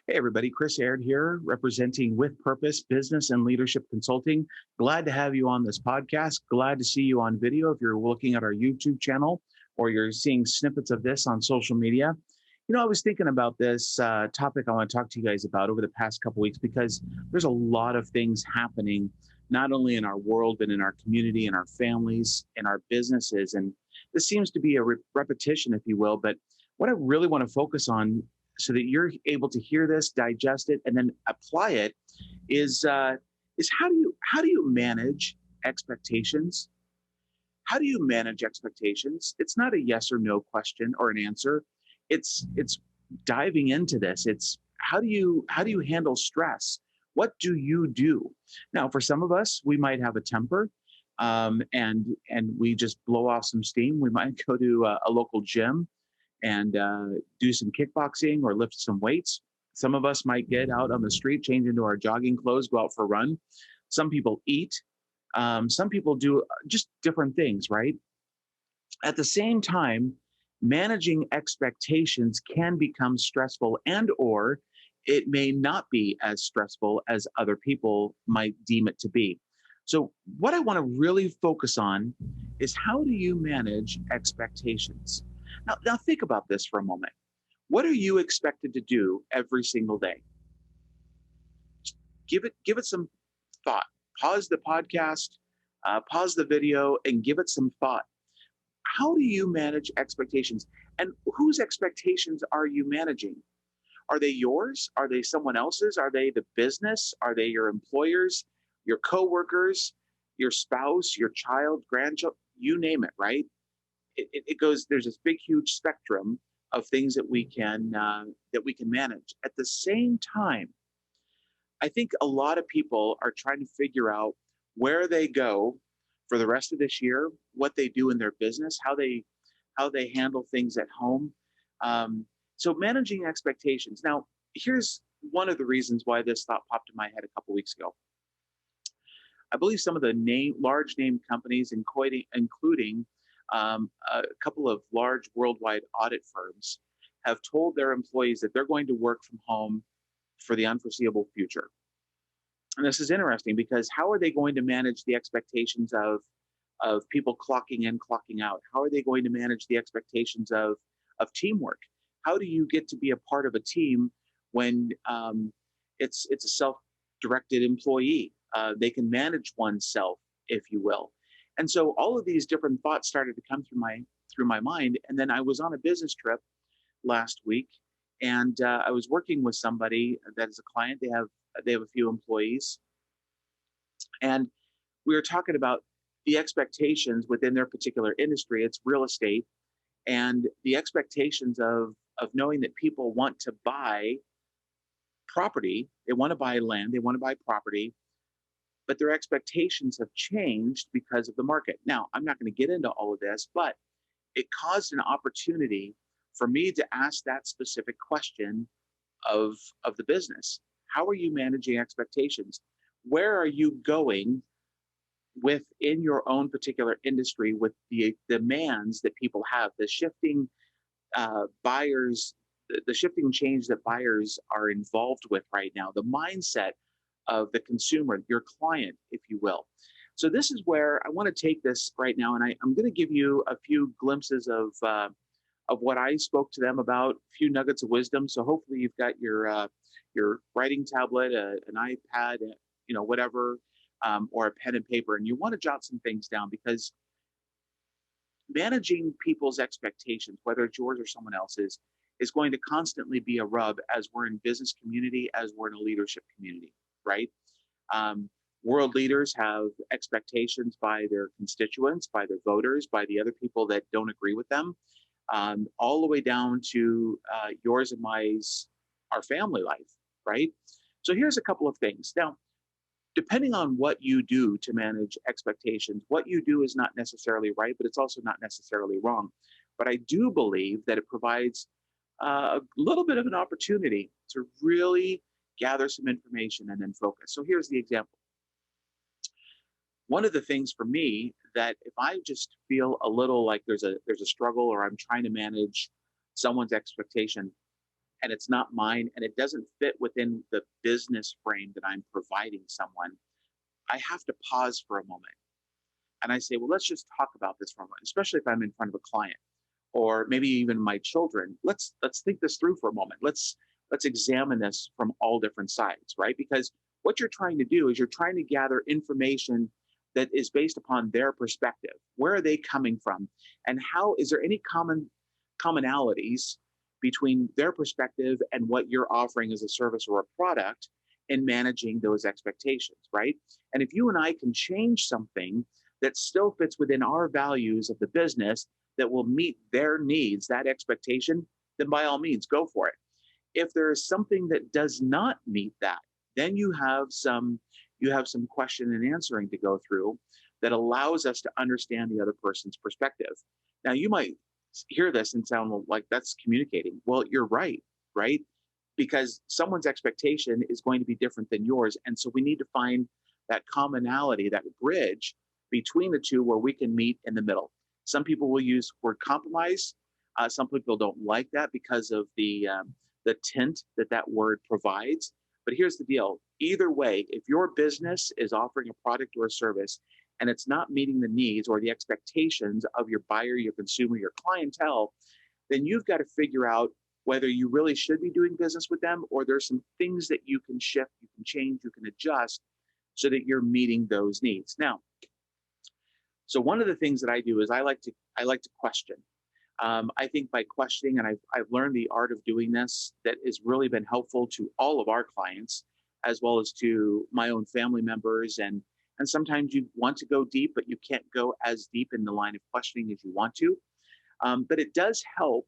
Hey, everybody. Chris Aird here, representing With Purpose Business and Leadership Consulting. Glad to have you on this podcast. Glad to see you on video if you're looking at our YouTube channel or you're seeing snippets of this on social media. I was thinking about this topic I want to talk to you guys about over the past couple weeks because there's a lot of things happening, not only in our world, but in our community, in our families, in our businesses. And this seems to be a repetition, if you will. But what I really want to focus on so that you're able to hear this, digest it, and then apply it is how do you manage expectations? How do you manage expectations? It's not a yes or no question or an answer. It's diving into this. It's how do you handle stress? What do you do? Now, for some of us, we might have a temper, and we just blow off some steam. We might go to a local gym and do some kickboxing or lift some weights. Some of us might get out on the street, change into our jogging clothes, go out for a run. Some people eat. Some people do just different things, right? At the same time, managing expectations can become stressful, and or it may not be as stressful as other people might deem it to be. So what I want to really focus on is how do you manage expectations? Now think about this for a moment. What are you expected to do every single day? Give it some thought. Pause the podcast, pause the video, and give it some thought. How do you manage expectations? And whose expectations are you managing? Are they yours? Are they someone else's? Are they the business? Are they your employers, your coworkers, your spouse, your child, grandchild? You name it, right? It goes. There's this big, huge spectrum of things that we can manage. At the same time, I think a lot of people are trying to figure out where they go for the rest of this year, what they do in their business, how they handle things at home. So managing expectations. Now, here's one of the reasons why this thought popped in my head a couple weeks ago. I believe some of the large name companies, including a couple of large worldwide audit firms, have told their employees that they're going to work from home for the unforeseeable future. And this is interesting because how are they going to manage the expectations of people clocking in, clocking out? How are they going to manage the expectations of teamwork? How do you get to be a part of a team when it's a self-directed employee? They can manage oneself, if you will. And so all of these different thoughts started to come through my mind. And then I was on a business trip last week, and I was working with somebody that is a client. They have a few employees, and we were talking about the expectations within their particular industry. It's real estate, and the expectations of knowing that people want to buy property, they want to buy land, they want to buy property, but their expectations have changed because of the market. Now, I'm not going to get into all of this, but it caused an opportunity for me to ask that specific question of the business. How are you managing expectations? Where are you going within your own particular industry with the demands that people have, the shifting buyers, the shifting change that buyers are involved with right now, the mindset of the consumer, your client, if you will. So this is where I want to take this right now, and I'm going to give you a few glimpses of what I spoke to them about, a few nuggets of wisdom. So hopefully you've got your writing tablet, an iPad, whatever, or a pen and paper, and you want to jot some things down because managing people's expectations, whether it's yours or someone else's, is going to constantly be a rub as we're in business community, as we're in a leadership community, right? World leaders have expectations by their constituents, by their voters, by the other people that don't agree with them, all the way down to yours and our family life, right? So here's a couple of things. Now, depending on what you do to manage expectations, what you do is not necessarily right, but it's also not necessarily wrong. But I do believe that it provides a little bit of an opportunity to really gather some information and then focus. So here's the example. One of the things for me that if I just feel a little like there's a struggle or I'm trying to manage someone's expectation, and it's not mine and it doesn't fit within the business frame that I'm providing someone, I have to pause for a moment and I say, well, let's just talk about this for a moment, especially if I'm in front of a client or maybe even my children. Let's think this through for a moment. Let's examine this from all different sides, right? Because what you're trying to do is you're trying to gather information that is based upon their perspective. Where are they coming from? And how is there any commonalities between their perspective and what you're offering as a service or a product in managing those expectations, right? And if you and I can change something that still fits within our values of the business that will meet their needs, that expectation, then by all means, go for it. If there is something that does not meet that, then you have some question and answering to go through that allows us to understand the other person's perspective. Now, you might hear this and sound like that's communicating. Well, you're right, right? Because someone's expectation is going to be different than yours. And so we need to find that commonality, that bridge between the two where we can meet in the middle. Some people will use word compromise. Some people don't like that because of the tint that that word provides. But here's the deal. Either way, if your business is offering a product or a service and it's not meeting the needs or the expectations of your buyer, your consumer, your clientele, then you've got to figure out whether you really should be doing business with them or there's some things that you can shift, you can change, you can adjust so that you're meeting those needs. Now, so one of the things that I do is I like to question. I think by questioning, and I've learned the art of doing this, that has really been helpful to all of our clients, as well as to my own family members. And sometimes you want to go deep, but you can't go as deep in the line of questioning as you want to. But it does help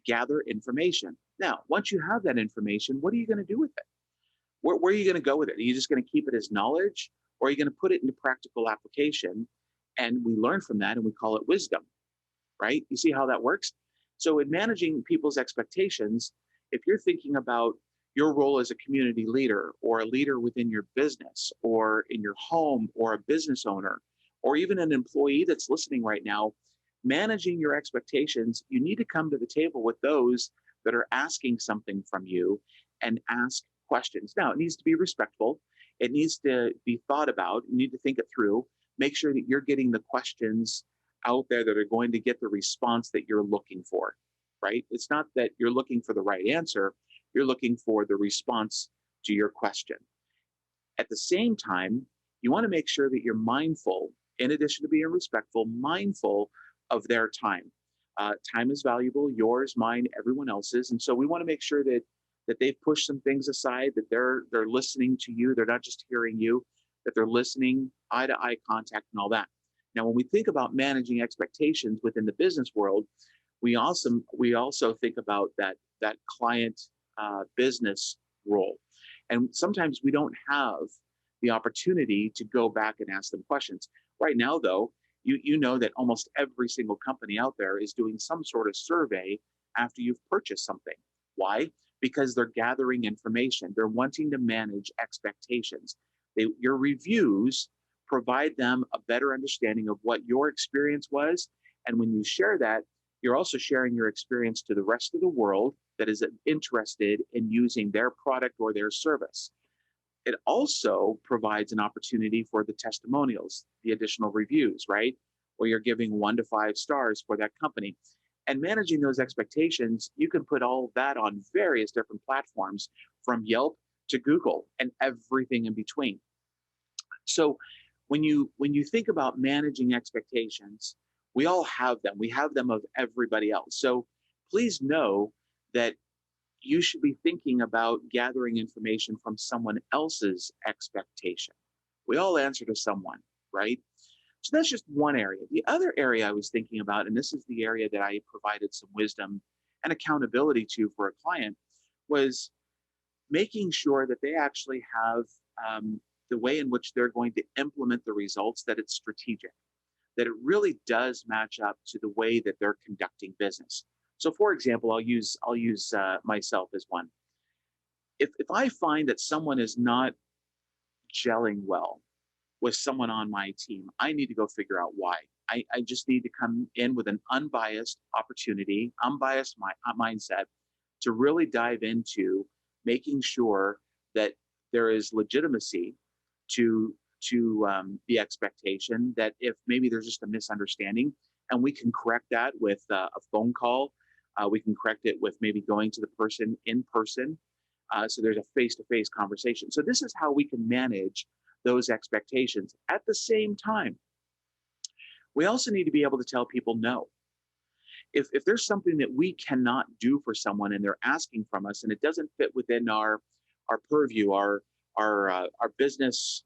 gather information. Now, once you have that information, what are you going to do with it? Where are you going to go with it? Are you just going to keep it as knowledge, or are you going to put it into practical application? And we learn from that, and we call it wisdom, right? You see how that works? So in managing people's expectations, if you're thinking about your role as a community leader or a leader within your business or in your home or a business owner or even an employee that's listening right now, managing your expectations, you need to come to the table with those that are asking something from you and ask questions. Now, it needs to be respectful. It needs to be thought about. You need to think it through. Make sure that you're getting the questions out there that are going to get the response that you're looking for, right? It's not that you're looking for the right answer, you're looking for the response to your question. At the same time, you want to make sure that you're mindful, in addition to being respectful, mindful of their time. Time is valuable, yours, mine, everyone else's. And so we want to make sure that they've pushed some things aside, that they're listening to you, they're not just hearing you, that they're listening, eye to eye contact and all that. Now, when we think about managing expectations within the business world, we also think about that client business role, and sometimes we don't have the opportunity to go back and ask them questions. Right now, though, you know that almost every single company out there is doing some sort of survey after you've purchased something. Why? Because they're gathering information. They're wanting to manage expectations. Your reviews provide them a better understanding of what your experience was. And when you share that, you're also sharing your experience to the rest of the world that is interested in using their product or their service. It also provides an opportunity for the testimonials, the additional reviews, right? Where you're giving 1 to 5 stars for that company. And managing those expectations, you can put all that on various different platforms from Yelp to Google and everything in between. So when you think about managing expectations, we all have them. We have them of everybody else. So please know that you should be thinking about gathering information from someone else's expectation. We all answer to someone, right? So that's just one area. The other area I was thinking about, and this is the area that I provided some wisdom and accountability to for a client, was making sure that they actually have the way in which they're going to implement the results, that it's strategic, that it really does match up to the way that they're conducting business. So, for example, I'll use myself as one. If I find that someone is not gelling well with someone on my team, I need to go figure out why. I just need to come in with an unbiased opportunity, unbiased mindset to really dive into making sure that there is legitimacy to the expectation, that if maybe there's just a misunderstanding, and we can correct that with a phone call, we can correct it with maybe going to the person in person, so there's a face-to-face conversation. So this is how we can manage those expectations. At the same time, we also need to be able to tell people no. If there's something that we cannot do for someone and they're asking from us and it doesn't fit within our purview, our business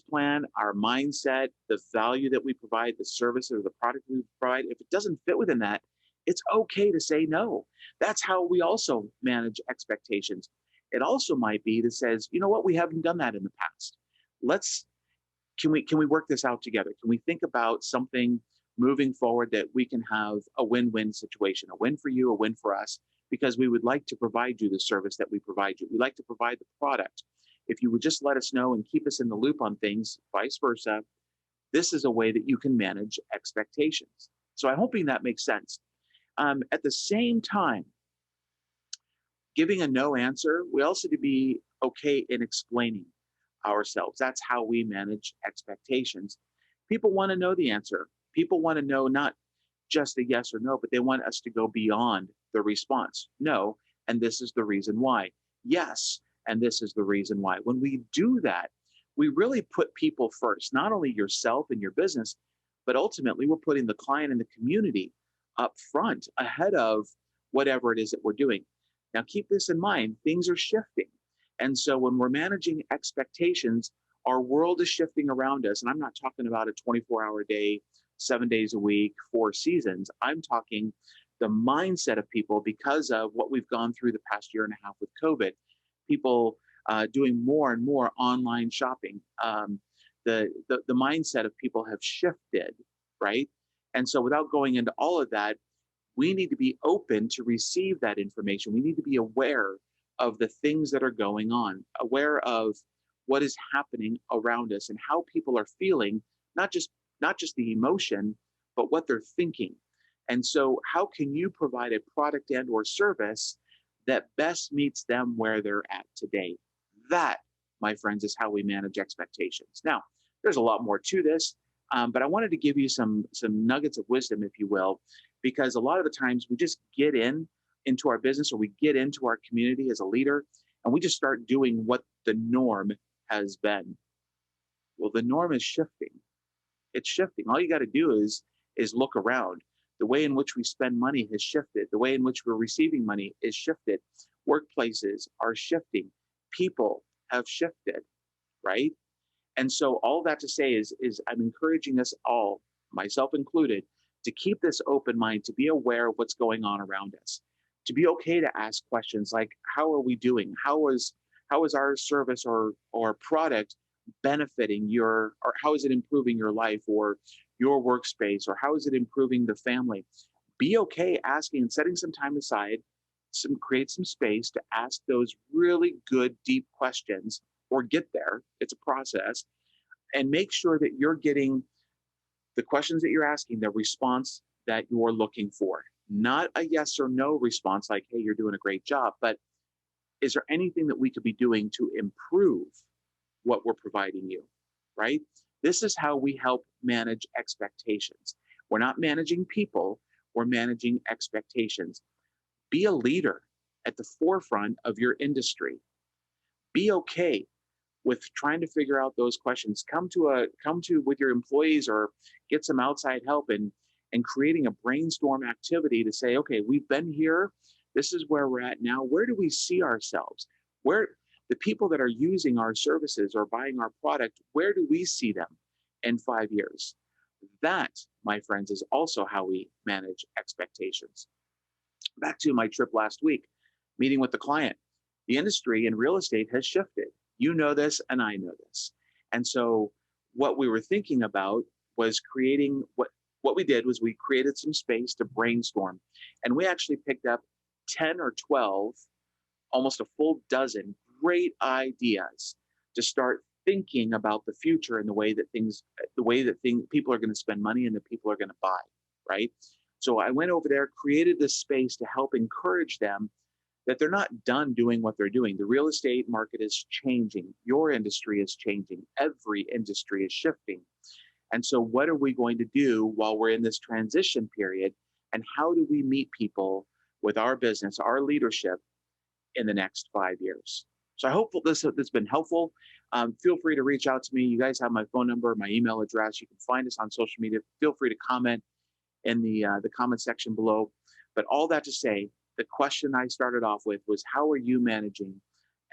plan, our mindset, the value that we provide, the service or the product we provide, if it doesn't fit within that, it's okay to say no. That's how we also manage expectations. It also might be that says, you know what, we haven't done that in the past. Let's can we work this out together? Can we think about something moving forward that we can have a win-win situation, a win for you, a win for us, because we would like to provide you the service that we provide you. We like to provide the product. If you would just let us know and keep us in the loop on things, vice versa, this is a way that you can manage expectations. So I'm hoping that makes sense. At the same time, giving a no answer, we also need to be okay in explaining ourselves. That's how we manage expectations. People want to know the answer. People want to know not just a yes or no, but they want us to go beyond the response. No, and this is the reason why. Yes, and this is the reason why. When we do that, we really put people first, not only yourself and your business, but ultimately we're putting the client and the community up front ahead of whatever it is that we're doing. Now, keep this in mind, things are shifting. And so when we're managing expectations, our world is shifting around us. And I'm not talking about a 24-hour day, 7 days a week, 4 seasons. I'm talking the mindset of people because of what we've gone through the past year and a half with COVID. People doing more and more online shopping. The mindset of people have shifted, right? And so without going into all of that, we need to be open to receive that information. We need to be aware of the things that are going on, aware of what is happening around us and how people are feeling, not just the emotion, but what they're thinking. And so how can you provide a product and or service that best meets them where they're at today? That, my friends, is how we manage expectations. Now, there's a lot more to this, but I wanted to give you some nuggets of wisdom, if you will, because a lot of the times we just get into our business or we get into our community as a leader and we just start doing what the norm has been. Well, the norm is shifting. It's shifting. All you got to do is look around. The way in which we spend money has shifted. The way in which we're receiving money is shifted. Workplaces are shifting. People have shifted, right? And so all that to say is I'm encouraging us all, myself included, to keep this open mind, to be aware of what's going on around us, to be okay to ask questions like, how are we doing? How is our service or product benefiting or how is it improving your life or your workspace, or how is it improving the family? Be okay asking and setting some time aside, create some space to ask those really good, deep questions, or get there. It's a process, and make sure that you're getting the questions that you're asking, the response that you're looking for. Not a yes or no response like, hey, you're doing a great job, but is there anything that we could be doing to improve what we're providing you, right? This is how we help manage expectations. We're not managing people, we're managing expectations. Be a leader at the forefront of your industry. Be okay with trying to figure out those questions. Come to with your employees or get some outside help and creating a brainstorm activity to say, okay, we've been here. This is where we're at now. Where do we see ourselves? Where the people that are using our services or buying our product, where do we see them in 5 years? That, my friends, is also how we manage expectations. Back to my trip last week, meeting with the client. The industry in real estate has shifted. You know this, and I know this. And so what we were thinking about was creating what we did was we created some space to brainstorm. And we actually picked up 10 or 12, almost a full dozen great ideas to start thinking about the future and the way that people are going to spend money and the people are going to buy, right? So I went over there, created this space to help encourage them that they're not done doing what they're doing. The real estate market is changing. Your industry is changing. Every industry is shifting. And so, what are we going to do while we're in this transition period? And how do we meet people with our business, our leadership in the next 5 years? So, I hope this has been helpful. Feel free to reach out to me. You guys have my phone number, my email address. You can find us on social media. Feel free to comment in the comment section below. But all that to say, the question I started off with was, how are you managing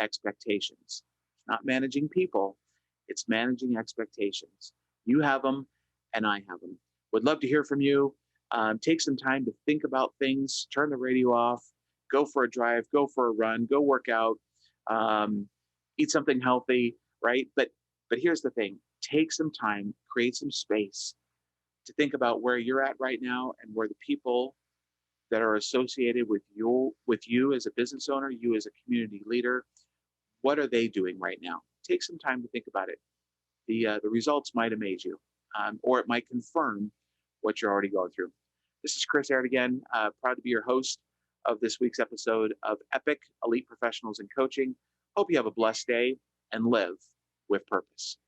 expectations? It's not managing people, it's managing expectations. You have them, and I have them. Would love to hear from you. Take some time to think about things, turn the radio off, go for a drive, go for a run, go work out, um, eat something healthy, right? But here's the thing: take some time, create some space to think about where you're at right now and where the people that are associated with you as a business owner, you as a community leader, what are they doing right now? Take some time to think about it. The results might amaze you, or it might confirm what you're already going through. This is Chris Aird again, proud to be your host of this week's episode of Epic Elite Professionals in Coaching. Hope you have a blessed day and live with purpose.